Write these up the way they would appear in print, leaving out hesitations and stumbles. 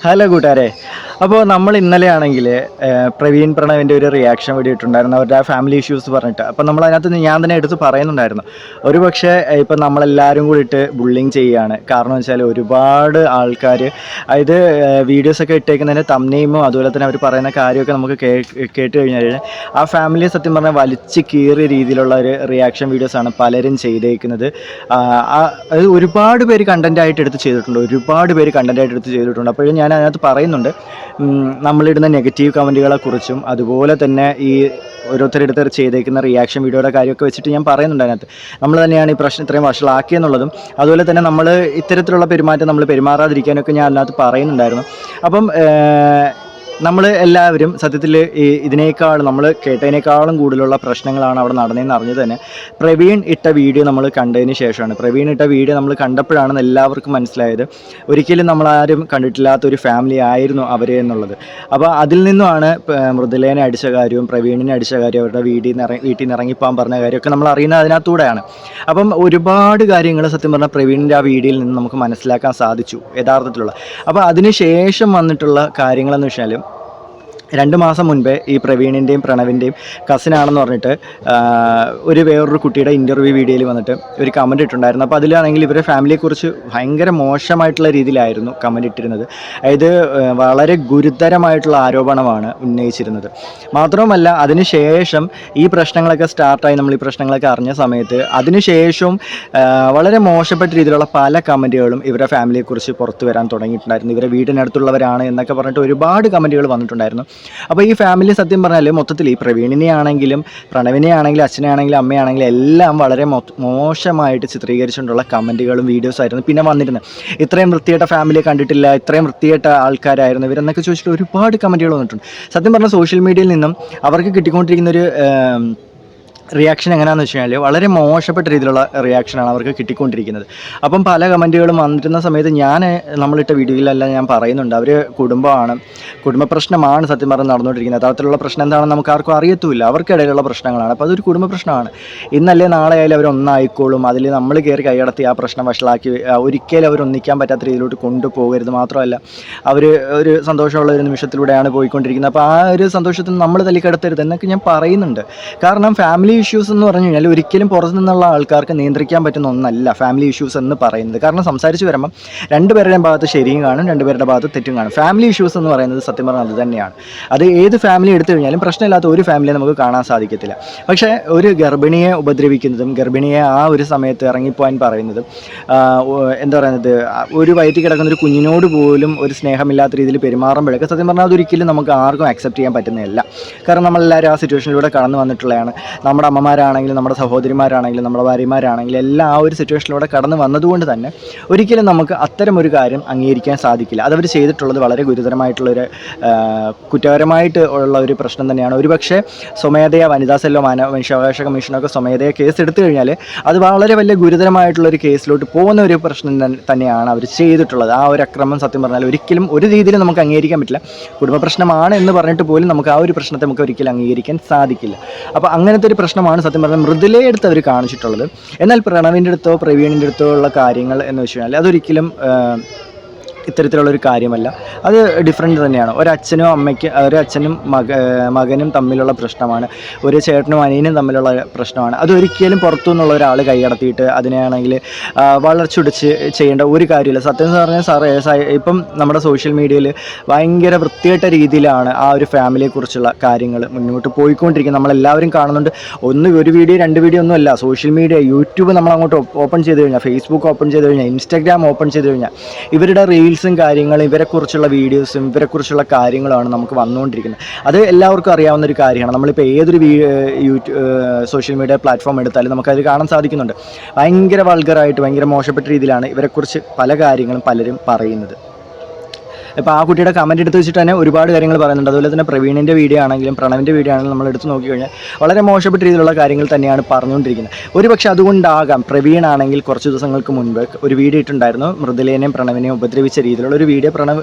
Hello കൂട്ടുകാരെ. അപ്പോൾ നമ്മൾ ഇന്നലെ ആണെങ്കിൽ പ്രവീൺ പ്രണവിൻ്റെ ഒരു റിയാക്ഷൻ വീഡിയോ ഇട്ടുണ്ടായിരുന്നു, അവരുടെ ഫാമിലി ഇഷ്യൂസ് പറഞ്ഞിട്ട്. അപ്പോൾ നമ്മൾ അതിനകത്ത് ഞാൻ തന്നെ എടുത്ത് പറയുന്നുണ്ടായിരുന്നു, ഒരു പക്ഷേ ഇപ്പം നമ്മളെല്ലാവരും കൂടിയിട്ട് ബുള്ളിങ് ചെയ്യുകയാണ്. കാരണം വെച്ചാൽ ഒരുപാട് ആൾക്കാർ ഇത് വീഡിയോസൊക്കെ ഇട്ടേക്കുന്നതിൻ്റെ തംനെയിമും അതുപോലെ തന്നെ അവർ പറയുന്ന കാര്യമൊക്കെ നമുക്ക് കേട്ട് കഴിഞ്ഞാൽ ആ ഫാമിലിയെ സത്യം പറഞ്ഞാൽ വലിച്ച് കീറിയ രീതിയിലുള്ള ഒരു റിയാക്ഷൻ വീഡിയോസാണ് പലരും ചെയ്തേക്കുന്നത്. അത് ഒരുപാട് പേര് കണ്ടൻറ്റായിട്ട് എടുത്ത് ചെയ്തിട്ടുണ്ട്, അപ്പോഴും ഞാൻ അതിനകത്ത് പറയുന്നുണ്ട് നമ്മളിടുന്ന നെഗറ്റീവ് കമൻറ്റുകളെക്കുറിച്ചും അതുപോലെ തന്നെ ഈ ഓരോരുത്തരെടുത്ത് ചെയ്തേക്കുന്ന റിയാക്ഷൻ വീഡിയോയുടെ കാര്യമൊക്കെ വെച്ചിട്ട് ഞാൻ പറയുന്നുണ്ട്. അതിനകത്ത് നമ്മൾ തന്നെയാണ് ഈ പ്രശ്നം ഇത്രയും വഷളാക്കിയെന്നുള്ളതും അതുപോലെ തന്നെ നമ്മൾ ഇത്തരത്തിലുള്ള പെരുമാറ്റം നമ്മൾ പെരുമാറാതിരിക്കാനൊക്കെ ഞാൻ അതിനകത്ത് പറയുന്നുണ്ടായിരുന്നു. അപ്പം നമ്മൾ എല്ലാവരും സത്യത്തിൽ ഇതിനേക്കാളും നമ്മൾ കേട്ടതിനേക്കാളും കൂടുതലുള്ള പ്രശ്നങ്ങളാണ് അവിടെ നടന്നതെന്ന് അറിഞ്ഞത് തന്നെ പ്രവീൺ ഇട്ട വീഡിയോ നമ്മൾ കണ്ടതിന് ശേഷമാണ്. പ്രവീൺ ഇട്ട വീഡിയോ നമ്മൾ കണ്ടപ്പോഴാണ് എല്ലാവർക്കും മനസ്സിലായത് ഒരിക്കലും നമ്മളാരും കണ്ടിട്ടില്ലാത്തൊരു ഫാമിലി ആയിരുന്നു അവർ എന്നുള്ളത്. അപ്പോൾ അതിൽ നിന്നുമാണ് മൃദുലേനെ അടിച്ച കാര്യവും പ്രവീണിനെ അടിച്ച കാര്യം അവരുടെ വീട്ടിൽ നിന്ന് ഇറങ്ങിപ്പോകാൻ പറഞ്ഞ കാര്യമൊക്കെ നമ്മൾ അറിയുന്നത് അതിനകത്തൂടെയാണ്. അപ്പം ഒരുപാട് കാര്യങ്ങൾ സത്യം പറഞ്ഞാൽ പ്രവീണിൻ്റെ ആ വീഡിയോയിൽ നിന്ന് നമുക്ക് മനസ്സിലാക്കാൻ സാധിച്ചു യഥാർത്ഥത്തിലുള്ള. അപ്പോൾ അതിന് ശേഷം വന്നിട്ടുള്ള കാര്യങ്ങളെന്ന് വെച്ചാൽ 2 മാസം മുൻപേ ഈ പ്രവീണിൻ്റെയും പ്രണവിൻ്റെയും കസിനാണെന്ന് പറഞ്ഞിട്ട് വേറൊരു കുട്ടിയുടെ ഇൻ്റർവ്യൂ വീഡിയോയിൽ വന്നിട്ട് ഒരു കമൻറ്റ് ഇട്ടുണ്ടായിരുന്നു. അപ്പോൾ അതിലാണെങ്കിൽ ഇവരുടെ ഫാമിലിയെക്കുറിച്ച് ഭയങ്കര മോശമായിട്ടുള്ള രീതിയിലായിരുന്നു കമൻറ്റ് ഇട്ടിരുന്നത്. അതായത് വളരെ ഗുരുതരമായിട്ടുള്ള ആരോപണമാണ് ഉന്നയിച്ചിരുന്നത്. മാത്രവുമല്ല അതിനുശേഷം ഈ പ്രശ്നങ്ങളൊക്കെ സ്റ്റാർട്ടായി, നമ്മൾ ഈ പ്രശ്നങ്ങളൊക്കെ അറിഞ്ഞ സമയത്ത് അതിനുശേഷവും വളരെ മോശപ്പെട്ട രീതിയിലുള്ള പല കമൻറ്റുകളും ഇവരുടെ ഫാമിലിയെക്കുറിച്ച് പുറത്തു വരാൻ തുടങ്ങിയിട്ടുണ്ടായിരുന്നു. ഇവരെ വീടിനടുത്തുള്ളവരാണ് എന്നൊക്കെ പറഞ്ഞിട്ട് ഒരുപാട് കമൻറ്റുകൾ വന്നിട്ടുണ്ടായിരുന്നു. അപ്പോൾ ഈ ഫാമിലി സത്യം പറഞ്ഞാൽ മൊത്തത്തിൽ ഈ പ്രവീണിനെ ആണെങ്കിലും പ്രണവിനെ ആണെങ്കിലും അച്ഛനെ ആണെങ്കിലും അമ്മയാണെങ്കിലും എല്ലാം വളരെ മോശമായിട്ട് ചിത്രീകരിച്ചുകൊണ്ടുള്ള കമൻറ്റുകളും വീഡിയോസും ആയിരുന്നു പിന്നെ വന്നിരുന്നത്. ഇത്രയും വൃത്തിയായിട്ട ഫാമിലിയെ കണ്ടിട്ടില്ല, ഇത്രയും വൃത്തിയായിട്ട ആൾക്കാരായിരുന്നു ഇവരെന്നൊക്കെ ചോദിച്ചിട്ട് ഒരുപാട് കമൻറ്റുകൾ വന്നിട്ടുണ്ട്. സത്യം പറഞ്ഞാൽ സോഷ്യൽ മീഡിയയിൽ നിന്നും അവർക്ക് കിട്ടിക്കൊണ്ടിരിക്കുന്നൊരു റിയാക്ഷൻ എങ്ങനെയാണെന്ന് വെച്ച് കഴിഞ്ഞാൽ വളരെ മോശപ്പെട്ട രീതിയിലുള്ള റിയാക്ഷനാണ് അവർക്ക് കിട്ടിക്കൊണ്ടിരിക്കുന്നത്. അപ്പം പല കമൻറ്റുകളും വന്നിരുന്ന സമയത്ത് നമ്മളിട്ട വീഡിയോയിലെല്ലാം ഞാൻ പറയുന്നുണ്ട്, അവർ കുടുംബ പ്രശ്നമാണ് സത്യം പറഞ്ഞ് നടന്നുകൊണ്ടിരിക്കുന്നത്. യഥാർത്ഥത്തിലുള്ള പ്രശ്നം എന്താണെന്ന് നമുക്ക് ആർക്കും അറിയത്തുമില്ല, അവർക്കിടയിലുള്ള പ്രശ്നങ്ങളാണ്. അപ്പോൾ അതൊരു കുടുംബ പ്രശ്നമാണ്. ഇന്നല്ലേ നാളെ ആയാലും അവരൊന്നായിക്കോളും. അതിൽ നമ്മൾ കയറി കൈയടത്തി ആ പ്രശ്നം വഷളാക്കി ഒരിക്കലും അവരൊന്നിക്കാൻ പറ്റാത്ത രീതിയിലോട്ട് കൊണ്ടുപോകരുത്. മാത്രമല്ല അവർ ഒരു സന്തോഷമുള്ള ഒരു നിമിഷത്തിലൂടെയാണ് പോയിക്കൊണ്ടിരിക്കുന്നത്. അപ്പോൾ ആ ഒരു സന്തോഷത്തിന് നമ്മൾ തല്ലിക്കെടുത്തരുത് എന്നൊക്കെ ഞാൻ പറയുന്നുണ്ട്. കാരണം ഫാമിലി ഇഷ്യൂസ് എന്ന് പറഞ്ഞു കഴിഞ്ഞാൽ ഒരിക്കലും പുറത്തു നിന്നുള്ള ആൾക്കാർക്ക് നിയന്ത്രിക്കാൻ പറ്റുന്ന ഒന്നല്ല ഫാമിലി ഇഷ്യൂസ് എന്ന് പറയുന്നത്. കാരണം സംസാരിച്ച് വരുമ്പം രണ്ടുപേരുടെയും ഭാഗത്ത് ശരിയും കാണും, രണ്ടുപേരുടെ ഭാഗത്ത് തെറ്റും കാണും. ഫാമിലി ഇഷ്യൂസ് എന്ന് പറയുന്നത് സത്യം പറഞ്ഞാൽ അത് തന്നെയാണ്. അത് ഏത് ഫാമിലി എടുത്തു കഴിഞ്ഞാലും പ്രശ്നമില്ലാത്ത ഒരു ഫാമിലിയെ നമുക്ക് കാണാൻ സാധിക്കത്തില്ല. പക്ഷേ ഒരു ഗർഭിണിയെ ഉപദ്രവിക്കുന്നതും ഗർഭിണിയെ ആ ഒരു സമയത്ത് ഇറങ്ങിപ്പോകാൻ പറയുന്നതും എന്താ പറയുന്നത്, ഒരു വയറ്റിൽ കിടക്കുന്ന ഒരു കുഞ്ഞിനോട് പോലും ഒരു സ്നേഹമില്ലാത്ത രീതിയിൽ പെരുമാറുമ്പോഴൊക്കെ സത്യം പറഞ്ഞാൽ അതൊരിക്കലും നമുക്ക് ആർക്കും അക്സെപ്റ്റ് ചെയ്യാൻ പറ്റുന്നതല്ല. കാരണം നമ്മളെല്ലാവരും ആ സിറ്റുവേഷനിലൂടെ കടന്നു വന്നിട്ടുള്ളതാണ്. നമ്മുടെ അമ്മമാരാണെങ്കിലും നമ്മുടെ സഹോദരിമാരാണെങ്കിലും നമ്മുടെ ഭാര്യമാരാണെങ്കിലും എല്ലാം ആ ഒരു സിറ്റുവേഷനിലൂടെ കടന്നു വന്നതുകൊണ്ട് തന്നെ ഒരിക്കലും നമുക്ക് അത്തരമൊരു കാര്യം അംഗീകരിക്കാൻ സാധിക്കില്ല. അതവർ ചെയ്തിട്ടുള്ളത് വളരെ ഗുരുതരമായിട്ടുള്ളൊരു കുറ്റകരമായിട്ട് ഉള്ള ഒരു പ്രശ്നം തന്നെയാണ്. ഒരുപക്ഷെ സ്വമേധയാ വനിതാ സെല്ലോ മനുഷ്യാവകാശ കമ്മീഷനൊക്കെ സ്വമേധയാ കേസ് എടുത്തു കഴിഞ്ഞാൽ അത് വളരെ വലിയ ഗുരുതരമായിട്ടുള്ളൊരു കേസിലോട്ട് പോകുന്ന ഒരു പ്രശ്നം തന്നെയാണ് അവർ ചെയ്തിട്ടുള്ളത്. ആ ഒരു അക്രമം സത്യം പറഞ്ഞാൽ ഒരിക്കലും ഒരു രീതിയിലും നമുക്ക് അംഗീകരിക്കാൻ പറ്റില്ല. കുടുംബ പ്രശ്നമാണ് എന്ന് പറഞ്ഞിട്ട് പോലും നമുക്ക് ആ ഒരു പ്രശ്നത്തെ നമുക്ക് ഒരിക്കലും അംഗീകരിക്കാൻ സാധിക്കില്ല. അപ്പോൾ അങ്ങനത്തെ ഒരു പ്രശ്നമാണ് സത്യം പറഞ്ഞാൽ മൃദുലയെ അടുത്ത് അവർ കാണിച്ചിട്ടുള്ളത്. എന്നാൽ പ്രണവിൻ്റെ അടുത്തോ പ്രവീണിൻ്റെ അടുത്തോ ഉള്ള കാര്യങ്ങൾ എന്ന് വെച്ച് കഴിഞ്ഞാൽ അതൊരിക്കലും ഇത്തരത്തിലുള്ളൊരു കാര്യമല്ല. അത് ഡിഫറെൻ്റ് തന്നെയാണ്. ഒരച്ഛനും മകനും തമ്മിലുള്ള പ്രശ്നമാണ്, ഒരു ചേട്ടനും അനിയനും തമ്മിലുള്ള പ്രശ്നമാണ്. അതൊരിക്കലും പുറത്തു നിന്നുള്ള ഒരാൾ കൈയടത്തിയിട്ട് അതിനെയാണെങ്കിൽ വളർച്ചൊടിച്ച് ചെയ്യേണ്ട ഒരു കാര്യമില്ല. സത്യം പറഞ്ഞാൽ ഇപ്പം നമ്മുടെ സോഷ്യൽ മീഡിയയിൽ ഭയങ്കര വൃത്തികെട്ട രീതിയിലാണ് ആ ഒരു ഫാമിലിയെക്കുറിച്ചുള്ള കാര്യങ്ങൾ മുന്നോട്ട് പോയിക്കൊണ്ടിരിക്കുന്നത്. നമ്മളെല്ലാവരും കാണുന്നുണ്ട്. ഒരു വീഡിയോ 2 വീഡിയോ ഒന്നുമല്ല. സോഷ്യൽ മീഡിയ, യൂട്യൂബ് നമ്മളങ്ങോട്ട് ഓപ്പൺ ചെയ്ത് കഴിഞ്ഞാൽ, ഫേസ്ബുക്ക് ഓപ്പൺ ചെയ്ത് കഴിഞ്ഞാൽ, ഇൻസ്റ്റാഗ്രാം ഓപ്പൺ ചെയ്ത് കഴിഞ്ഞാൽ ഇവരുടെ റീൽസും കാര്യങ്ങളും ഇവരെക്കുറിച്ചുള്ള വീഡിയോസും ഇവരെക്കുറിച്ചുള്ള കാര്യങ്ങളാണ് നമുക്ക് വന്നുകൊണ്ടിരിക്കുന്നത്. അത് എല്ലാവർക്കും അറിയാവുന്ന ഒരു കാര്യമാണ്. നമ്മളിപ്പോൾ ഏതൊരു സോഷ്യൽ മീഡിയ പ്ലാറ്റ്ഫോം എടുത്താലും നമുക്കത് കാണാൻ സാധിക്കുന്നുണ്ട്. ഭയങ്കര വൾഗറായിട്ട് ഭയങ്കര മോശപ്പെട്ട രീതിയിലാണ് ഇവരെക്കുറിച്ച് പല കാര്യങ്ങളും പലരും പറയുന്നത്. ഇപ്പോൾ ആ കുട്ടിയുടെ കമൻറ്റ് എടുത്ത് വെച്ചിട്ട് തന്നെ ഒരുപാട് കാര്യങ്ങൾ പറയുന്നുണ്ട്. അതുപോലെ തന്നെ പ്രവീണിൻ്റെ വീഡിയോ ആണെങ്കിലും പ്രണവിൻ്റെ വീഡിയോ ആണെങ്കിലും നമ്മൾ എടുത്ത് നോക്കിക്കഴിഞ്ഞാൽ വളരെ മോശപ്പെട്ട രീതിയിലുള്ള കാര്യങ്ങൾ തന്നെയാണ് പറഞ്ഞുകൊണ്ടിരിക്കുന്നത്. ഒരുപക്ഷെ അതുകൊണ്ടാകാം പ്രവീണാണെങ്കിൽ കുറച്ച് ദിവസങ്ങൾക്ക് മുൻപ് ഒരു വീഡിയോ ഇട്ടിട്ടുണ്ടായിരുന്നു, മൃദുലേനെയും പ്രണവിനെയും ഉപദ്രവിച്ച രീതിയിലുള്ള ഒരു വീഡിയോ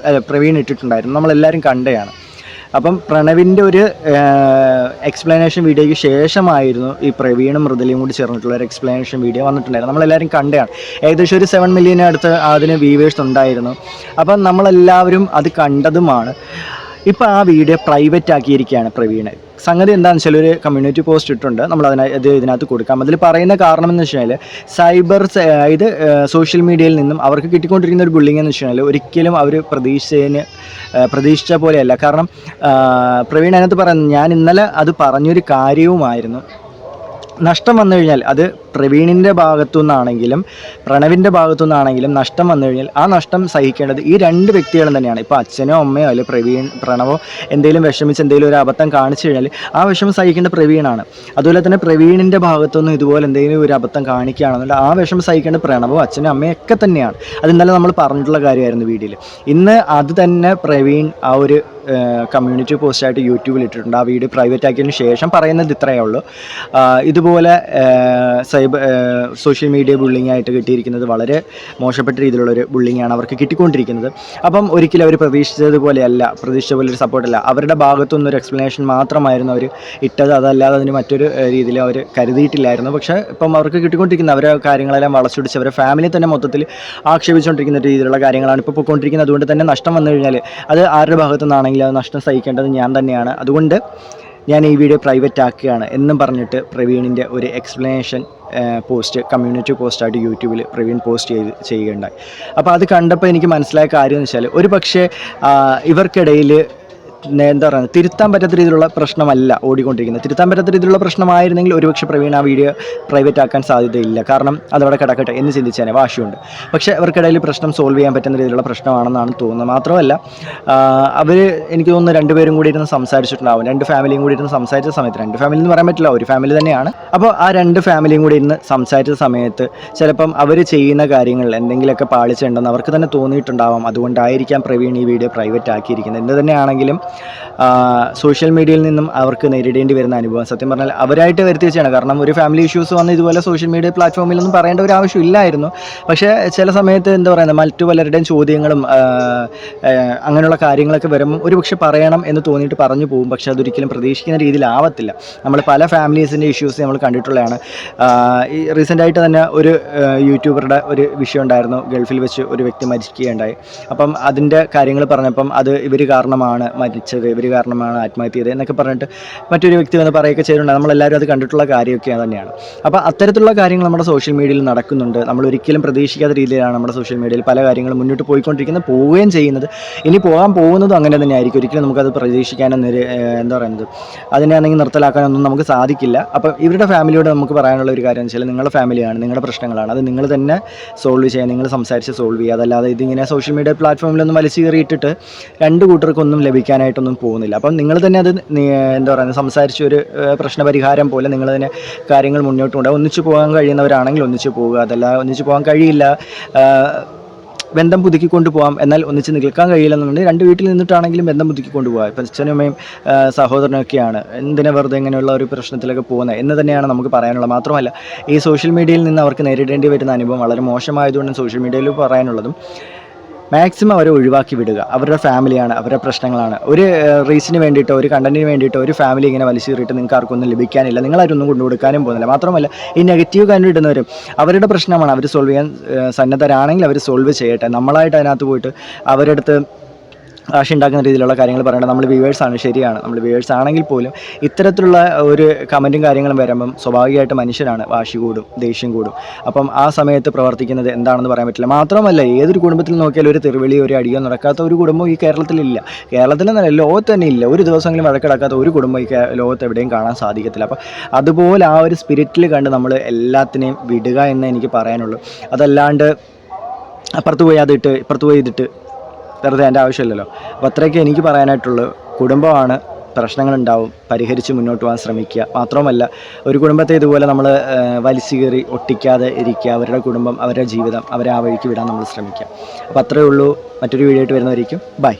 പ്രവീൺ ഇട്ടിട്ടുണ്ടായിരുന്നു. നമ്മളെല്ലാവരും കണ്ടതാണ്. അപ്പം പ്രണവിൻ്റെ ഒരു എക്സ്പ്ലനേഷൻ വീഡിയോയ്ക്ക് ശേഷമായിരുന്നു ഈ പ്രവീണും മൃദുലയും കൂടി ചേർന്നിട്ടുള്ള ഒരു എക്സ്പ്ലനേഷൻ വീഡിയോ വന്നിട്ടുണ്ടായിരുന്നു. നമ്മളെല്ലാവരും കണ്ടതാണ്. ഏകദേശം ഒരു 7 മില്യൺ അടുത്ത് അതിന് വ്യൂവേഴ്സ് ഉണ്ടായിരുന്നു. അപ്പം നമ്മളെല്ലാവരും അത് കണ്ടതുമാണ്. ഇപ്പോൾ ആ വീഡിയോ പ്രൈവറ്റ് ആക്കിയിരിക്കുകയാണ് പ്രവീണ്. സംഗതി എന്താണെന്ന് വെച്ചാൽ ഒരു കമ്മ്യൂണിറ്റി പോസ്റ്റ് ഇട്ടുണ്ട്, നമ്മൾ ഇതിനകത്ത് കൊടുക്കാം. അതിൽ പറയുന്ന കാരണം എന്ന് വെച്ച് കഴിഞ്ഞാൽ ഇത് സോഷ്യൽ മീഡിയയിൽ നിന്നും അവർക്ക് കിട്ടിക്കൊണ്ടിരിക്കുന്ന ഒരു ബുള്ളിങ് എന്ന് വെച്ച് കഴിഞ്ഞാൽ ഒരിക്കലും അവർ പ്രതീക്ഷിച്ച പോലെയല്ല. കാരണം പ്രവീൺ അതിനകത്ത് പറയുന്നത്, ഞാൻ ഇന്നലെ അത് പറഞ്ഞൊരു കാര്യവുമായിരുന്നു, നഷ്ടം വന്നു കഴിഞ്ഞാൽ അത് പ്രവീണിൻ്റെ ഭാഗത്തു നിന്നാണെങ്കിലും പ്രണവിൻ്റെ ഭാഗത്തു നിന്നാണെങ്കിലും നഷ്ടം വന്നു കഴിഞ്ഞാൽ ആ നഷ്ടം സഹിക്കേണ്ടത് ഈ 2 വ്യക്തികളും തന്നെയാണ്. ഇപ്പോൾ അച്ഛനോ അമ്മയോ അല്ലെങ്കിൽ പ്രണവോ എന്തെങ്കിലും വിഷമിച്ച് എന്തെങ്കിലും ഒരു അബദ്ധം കാണിച്ചു കഴിഞ്ഞാൽ ആ വിഷമം സഹിക്കേണ്ട പ്രവീണാണ്. അതുപോലെ തന്നെ പ്രവീണിൻ്റെ ഭാഗത്തുനിന്ന് ഇതുപോലെ എന്തെങ്കിലും ഒരു അബദ്ധം കാണിക്കുകയാണെന്നുള്ള ആ വിഷമം സഹിക്കേണ്ട പ്രണവോ അച്ഛനും അമ്മയും ഒക്കെ തന്നെയാണ്. അത് ഇന്നലെ നമ്മൾ പറഞ്ഞിട്ടുള്ള കാര്യമായിരുന്നു വീഡിയോയിൽ. ഇന്ന് അത് തന്നെ പ്രവീൺ ആ ഒരു കമ്മ്യൂണിറ്റി പോസ്റ്റായിട്ട് യൂട്യൂബിൽ ഇട്ടിട്ടുണ്ട്. ആ വീഡിയോ പ്രൈവറ്റ് ആക്കിയതിന് ശേഷം പറയുന്നത് ഇത്രയേ ഉള്ളൂ, ഇതുപോലെ സോഷ്യൽ മീഡിയ ബുള്ളിങ് ആയിട്ട് കിട്ടിയിരിക്കുന്നത് വളരെ മോശപ്പെട്ട രീതിയിലുള്ളൊരു ബുള്ളിങ്ങാണ് അവർക്ക് കിട്ടിക്കൊണ്ടിരിക്കുന്നത്. അപ്പം ഒരിക്കലും അവർ പ്രതീക്ഷിച്ച പോലെ ഒരു സപ്പോർട്ടല്ല. അവരുടെ ഭാഗത്തു നിന്നൊരു എക്സ്പ്ലനേഷൻ മാത്രമായിരുന്നു അവർ ഇട്ടത്, അതല്ലാതെ അതിന് മറ്റൊരു രീതിയിൽ അവർ കരുതിയിട്ടില്ലായിരുന്നു. പക്ഷേ ഇപ്പം അവർക്ക് കിട്ടിക്കൊണ്ടിരിക്കുന്ന അവരെ കാര്യങ്ങളെല്ലാം വളച്ചൊടിച്ച് അവരെ ഫാമിലി തന്നെ മൊത്തത്തിൽ ആക്ഷേപിച്ചുകൊണ്ടിരിക്കുന്ന രീതിയിലുള്ള കാര്യങ്ങളാണ് ഇപ്പോൾ പോയിക്കൊണ്ടിരിക്കുന്നത്. അതുകൊണ്ട് തന്നെ നഷ്ടം വന്നു കഴിഞ്ഞാൽ അത് ആരുടെ ഭാഗത്തു നിന്നാണെങ്കിലും അത് നഷ്ടം സഹിക്കേണ്ടത് ഞാൻ തന്നെയാണ്. അതുകൊണ്ട് ഞാൻ ഈ വീഡിയോ പ്രൈവറ്റ് ആക്കുകയാണ് എന്നും പറഞ്ഞിട്ട് പ്രവീണിൻ്റെ ഒരു എക്സ്പ്ലനേഷൻ കമ്മ്യൂണിറ്റി പോസ്റ്റായിട്ട് യൂട്യൂബിൽ പ്രവീൺ പോസ്റ്റ് ചെയ്യുകയുണ്ടായി. അപ്പോൾ അത് കണ്ടപ്പോൾ എനിക്ക് മനസ്സിലായ കാര്യം എന്ന് വെച്ചാൽ ഒരു പക്ഷേ ഇവർക്കിടയിൽ എന്താ പറയുക, തിരുത്താൻ പറ്റാത്ത രീതിയിലുള്ള പ്രശ്നമല്ല ഓടിക്കൊണ്ടിരിക്കുന്നത്. തിരുത്താൻ പറ്റാത്ത രീതിയിലുള്ള പ്രശ്നമായിരുന്നെങ്കിൽ ഒരുപക്ഷെ പ്രവീൺ ആ വീഡിയോ പ്രൈവറ്റ് ആക്കാൻ സാധ്യതയില്ല. കാരണം അതവിടെ കിടക്കട്ടെ എന്ന് ചിന്തിച്ചേനെ, വാശിയുണ്ട്. പക്ഷേ അവർക്കിടയിൽ പ്രശ്നം സോൾവ് ചെയ്യാൻ പറ്റുന്ന രീതിയിലുള്ള പ്രശ്നമാണെന്നാണ് തോന്നുന്നത്. മാത്രമല്ല അവർ എനിക്ക് തോന്നുന്നു 2 പേരും കൂടി ഇരുന്ന് സംസാരിച്ചിട്ടുണ്ടാവും. 2 ഫാമിലിയും കൂടി ഇരുന്ന് സംസാരിച്ച സമയത്ത്, 2 ഫാമിലി എന്ന് പറയാൻ പറ്റില്ല, ഒരു ഫാമിലി തന്നെയാണ്. അപ്പോൾ ആ 2 ഫാമിലിയും കൂടി ഇരുന്ന് സംസാരിച്ച സമയത്ത് ചിലപ്പം അവർ ചെയ്യുന്ന കാര്യങ്ങളിൽ എന്തെങ്കിലുമൊക്കെ പാളിച്ചുണ്ടെന്ന് അവർക്ക് തന്നെ തോന്നിയിട്ടുണ്ടാവാം. അതുകൊണ്ടായിരിക്കാം പ്രവീൺ ഈ വീഡിയോ പ്രൈവറ്റ് ആക്കിയിരിക്കുന്നത്. എന്ത് തന്നെയാണെങ്കിലും സോഷ്യൽ മീഡിയയിൽ നിന്നും അവർക്ക് നേരിടേണ്ടി വരുന്ന അനുഭവം സത്യം പറഞ്ഞാൽ അവരായിട്ട് വരുത്തി വെച്ചാണ്. കാരണം ഒരു ഫാമിലി ഇഷ്യൂസ് വന്ന് ഇതുപോലെ സോഷ്യൽ മീഡിയ പ്ലാറ്റ്ഫോമിലൊന്നും പറയേണ്ട ഒരു ആവശ്യമില്ലായിരുന്നു. പക്ഷേ ചില സമയത്ത് എന്താ പറയുന്നത്, മറ്റു പലരുടെയും ചോദ്യങ്ങളും അങ്ങനെയുള്ള കാര്യങ്ങളൊക്കെ വരുമ്പോൾ ഒരുപക്ഷെ പറയണം എന്ന് തോന്നിയിട്ട് പറഞ്ഞു പോകും. പക്ഷേ അതൊരിക്കലും പ്രതീക്ഷിക്കുന്ന രീതിയിലാവത്തില്ല. നമ്മൾ പല ഫാമിലീസിൻ്റെ ഇഷ്യൂസ് നമ്മൾ കണ്ടിട്ടുള്ളതാണ്. ഈ റീസെൻ്റായിട്ട് തന്നെ ഒരു യൂട്യൂബറുടെ ഒരു വിഷയം ഉണ്ടായിരുന്നു, ഗൾഫിൽ വെച്ച് ഒരു വ്യക്തി മരിക്കുകയുണ്ടായി. അപ്പം അതിൻ്റെ കാര്യങ്ങൾ പറഞ്ഞപ്പം അത് ഇവർ കാരണമാണ് മരിച്ചത്, ഇവർ കാരണമാണ് ആത്മഹത്യ ചെയ്തത് എന്നൊക്കെ പറഞ്ഞിട്ട് മറ്റൊരു വ്യക്തി വന്ന് പറയുകയൊക്കെ ചെയ്തിട്ടുണ്ട്. നമ്മളെല്ലാവരും അത് കണ്ടിട്ടുള്ള കാര്യമൊക്കെ തന്നെയാണ്. അപ്പോൾ അത്തരത്തിലുള്ള കാര്യങ്ങൾ നമ്മുടെ സോഷ്യൽ മീഡിയയിൽ നടക്കുന്നുണ്ട്. നമ്മൾ ഒരിക്കലും പ്രതീക്ഷിക്കാത്ത രീതിയിലാണ് നമ്മുടെ സോഷ്യൽ മീഡിയയിൽ പല കാര്യങ്ങളും മുന്നോട്ട് പോയിക്കൊണ്ടിരിക്കുന്നത്, പോവുകയും ചെയ്യുന്നത്. ഇനി പോകാൻ പോകുന്നതും അങ്ങനെ തന്നെ ആയിരിക്കും. ഒരിക്കലും നമുക്കത് പ്രതീക്ഷിക്കാനും എന്താ പറയുന്നത്, അതിനാണെങ്കിൽ നിർത്തലാക്കാനൊന്നും നമുക്ക് സാധിക്കില്ല. അപ്പം ഇവരുടെ ഫാമിലിയോട് നമുക്ക് പറയാനുള്ള ഒരു കാര്യം എന്ന് വെച്ചാൽ, നിങ്ങളുടെ ഫാമിലിയാണ്, നിങ്ങളുടെ പ്രശ്നങ്ങളാണ്, അത് നിങ്ങൾ തന്നെ സോൾവ് ചെയ്യുക, നിങ്ങൾ സംസാരിച്ച് സോൾവ് ചെയ്യുക. അതല്ലാതെ ഇതിങ്ങനെ സോഷ്യൽ മീഡിയ പ്ലാറ്റ്ഫോമിലൊന്നും വലിച്ചു കയറിയിട്ടിട്ട് 2 കൂട്ടർക്കൊന്നും ലഭിക്കാനായിട്ടൊന്നും പോകുന്നില്ല. അപ്പം നിങ്ങൾ തന്നെ അത് എന്താ പറയുക, സംസാരിച്ച് ഒരു പ്രശ്നപരിഹാരം പോലെ നിങ്ങൾ തന്നെ കാര്യങ്ങൾ മുന്നോട്ട് കൊണ്ടുപോകുക. ഒന്നിച്ച് പോകാൻ കഴിയുന്നവരാണെങ്കിൽ ഒന്നിച്ച് പോവുക. അതല്ല ഒന്നിച്ച് പോകാൻ കഴിയില്ല, ബന്ധം പുതുക്കിക്കൊണ്ട് പോകാം, എന്നാൽ ഒന്നിച്ച് നിൽക്കാൻ കഴിയില്ലെന്നുണ്ടെങ്കിൽ 2 വീട്ടിൽ നിന്നിട്ടാണെങ്കിലും ബന്ധം പുതുക്കിക്കൊണ്ട് പോകാം. ഇപ്പം അച്ഛനും അമ്മയും സഹോദരനൊക്കെയാണ്, എന്തിനാ വെറുതെ ഇങ്ങനെയുള്ള ഒരു പ്രശ്നത്തിലൊക്കെ പോകുന്നത് എന്ന് തന്നെയാണ് നമുക്ക് പറയാനുള്ളത്. മാത്രമല്ല ഈ സോഷ്യൽ മീഡിയയിൽ നിന്ന് അവർക്ക് നേരിടേണ്ടി വരുന്ന അനുഭവം വളരെ മോശമായതുകൊണ്ട് സോഷ്യൽ മീഡിയയിൽ പറയാനുള്ളതും മാക്സിമം അവരെ ഒഴിവാക്കി വിടുക. അവരുടെ ഫാമിലിയാണ്, അവരുടെ പ്രശ്നങ്ങളാണ്. ഒരു റീസിന് വേണ്ടിയിട്ടോ ഒരു കണ്ടന്റിന് വേണ്ടിയിട്ടോ ഒരു ഫാമിലി ഇങ്ങനെ വലിച്ചേറിയിട്ട് നിങ്ങൾക്ക് ആർക്കൊന്നും ലഭിക്കാനില്ല, നിങ്ങളാരൊന്നും കൊണ്ടുകൊടുക്കാനും പോകുന്നില്ല. മാത്രമല്ല ഈ നെഗറ്റീവ് കണ്ടന്റ് ഇടുന്നവരും അവരുടെ പ്രശ്നമാണ്, അവർ സോൾവ് ചെയ്യാൻ സന്നദ്ധരാണെങ്കിൽ അവർ സോൾവ് ചെയ്യട്ടെ. നമ്മളായിട്ട് അതിനകത്ത് പോയിട്ട് അവരുടെ അടുത്ത് ആശയം ഉണ്ടാക്കുന്ന രീതിയിലുള്ള കാര്യങ്ങൾ പറയേണ്ടത് നമ്മൾ വ്യൂവേഴ്സാണ്. ശരിയാണ്, നമ്മൾ വ്യൂവേഴ്സ് ആണെങ്കിൽ പോലും ഇത്തരത്തിലുള്ള ഒരു കമൻറ്റും കാര്യങ്ങളും വരുമ്പം സ്വാഭാവികമായിട്ട് മനുഷ്യരാണ്, വാശി കൂടും, ദേഷ്യം കൂടും. അപ്പം ആ സമയത്ത് പ്രവർത്തിക്കുന്നത് എന്താണെന്ന് പറയാൻ പറ്റില്ല. മാത്രമല്ല ഏതൊരു കുടുംബത്തിൽ നോക്കിയാലും ഒരു തെരുവിളിയോ ഒരു അടിയോ നടക്കാത്ത ഒരു കുടുംബം ഈ കേരളത്തിലില്ല. കേരളത്തിലെന്നല്ല, ലോകത്ത് തന്നെ ഇല്ല. ഒരു ദിവസമെങ്കിലും വഴക്കിടക്കാത്ത ഒരു കുടുംബം ഈ ലോകത്ത് എവിടെയും കാണാൻ സാധിക്കത്തില്ല. അപ്പം അതുപോലെ ആ ഒരു സ്പിരിറ്റിൽ കണ്ട് നമ്മൾ എല്ലാത്തിനെയും വിടുക എന്ന് എനിക്ക് പറയാനുള്ളൂ. അതല്ലാണ്ട് അപ്പുറത്ത് പോയി അതിട്ട് ഇപ്പുറത്ത് പോയി ഇതിട്ട് വെറുതെ എൻ്റെ ആവശ്യമില്ലല്ലോ. അപ്പോൾ അത്രയൊക്കെ എനിക്ക് പറയാനായിട്ടുള്ളൂ. കുടുംബമാണ്, പ്രശ്നങ്ങളുണ്ടാവും, പരിഹരിച്ച് മുന്നോട്ട് പോകാൻ ശ്രമിക്കുക. മാത്രമല്ല ഒരു കുടുംബത്തെ ഇതുപോലെ നമ്മൾ വലിച്ചു കയറി ഒട്ടിക്കാതെ ഇരിക്കുക. അവരുടെ കുടുംബം, അവരുടെ ജീവിതം അവരെ ആ വഴിക്ക് വിടാൻ നമ്മൾ ശ്രമിക്കുക. അപ്പോൾ അത്രയേ ഉള്ളൂ. മറ്റൊരു വീഡിയോ ആയിട്ട് വരുന്നവരായിരിക്കും. ബൈ.